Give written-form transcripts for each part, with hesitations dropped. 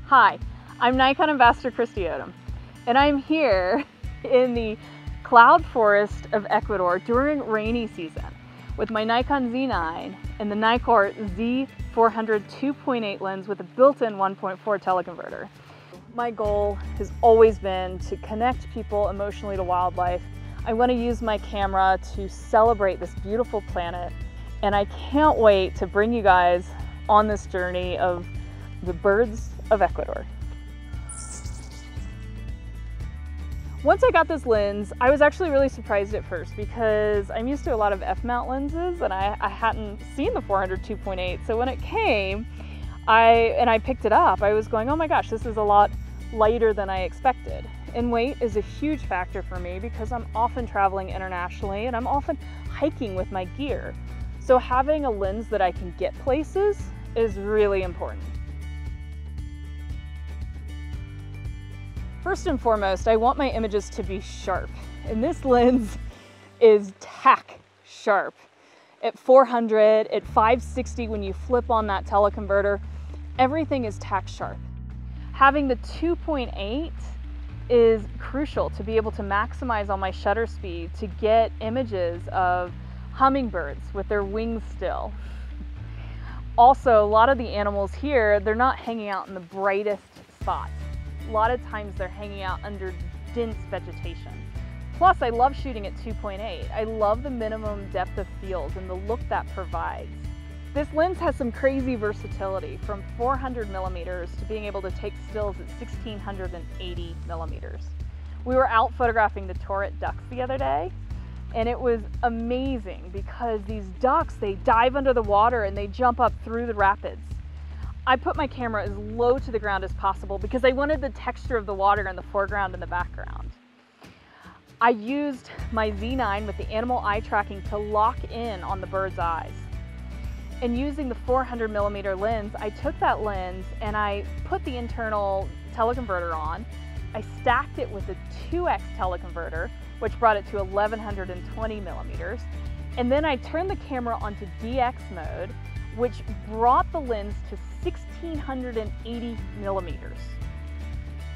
Hi, I'm Nikon Ambassador Kristi Odom, and I'm here in the cloud forest of Ecuador during rainy season with my Nikon Z9 and the NIKKOR Z 400 2.8 lens with a built-in 1.4 teleconverter. My goal has always been to connect people emotionally to wildlife. I want to use my camera to celebrate this beautiful planet, and I can't wait to bring you guys on this journey of the birds of Ecuador. Once I got this lens, I was actually really surprised at first because I'm used to a lot of f-mount lenses and I hadn't seen the 400 2.8. So when it came, I picked it up, I was going, oh my gosh, this is a lot lighter than I expected. And weight is a huge factor for me because I'm often traveling internationally and I'm often hiking with my gear. So having a lens that I can get places is really important. First and foremost, I want my images to be sharp, and this lens is tack sharp. At 400, at 560 when you flip on that teleconverter, everything is tack sharp. Having the 2.8 is crucial to be able to maximize on my shutter speed to get images of hummingbirds with their wings still. Also, a lot of the animals here, they're not hanging out in the brightest spots. A lot of times they're hanging out under dense vegetation. Plus, I love shooting at 2.8. I love the minimum depth of field and the look that provides. This lens has some crazy versatility, from 400 millimeters to being able to take stills at 1680 millimeters. We were out photographing the torrent ducks the other day, and it was amazing because these ducks, they dive under the water and they jump up through the rapids. I put my camera as low to the ground as possible because I wanted the texture of the water in the foreground and the background. I used my Z9 with the animal eye tracking to lock in on the bird's eyes. And using the 400 millimeter lens, I took that lens and I put the internal teleconverter on. I stacked it with a 2x teleconverter, which brought it to 1120 millimeters. And then I turned the camera onto DX mode, which brought the lens to 1680 millimeters.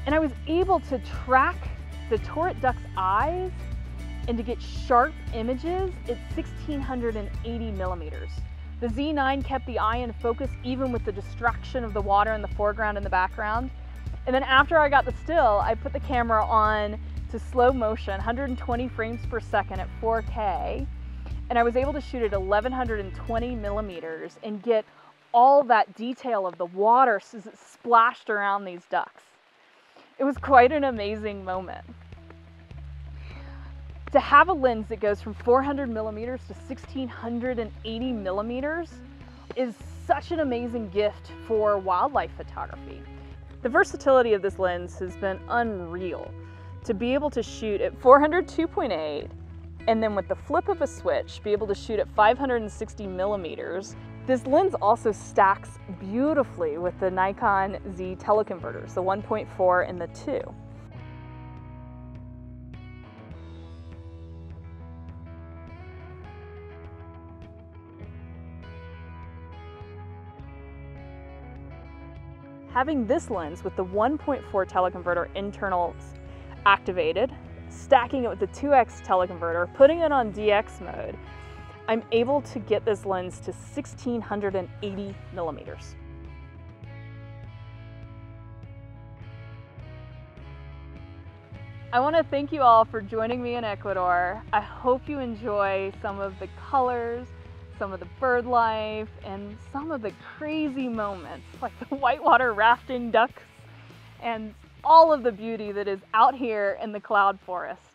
And I was able to track the torrent duck's eyes and to get sharp images at 1680 millimeters. The Z9 kept the eye in focus even with the distraction of the water in the foreground and the background. And then after I got the still, I put the camera on to slow motion, 120 frames per second at 4K. And I was able to shoot at 1120 millimeters and get all that detail of the water splashed around these ducks. It was quite an amazing moment. To have a lens that goes from 400 millimeters to 1680 millimeters is such an amazing gift for wildlife photography. The versatility of this lens has been unreal. To be able to shoot at 400 2.8 and then with the flip of a switch, be able to shoot at 560 millimeters. This lens also stacks beautifully with the Nikon Z teleconverters, the 1.4 and the 2. Having this lens with the 1.4 teleconverter internals activated, stacking it with the 2x teleconverter, putting it on DX mode, I'm able to get this lens to 1680 millimeters. I want to thank you all for joining me in Ecuador. I hope you enjoy some of the colors, some of the bird life, and some of the crazy moments like the whitewater rafting ducks and all of the beauty that is out here in the cloud forest.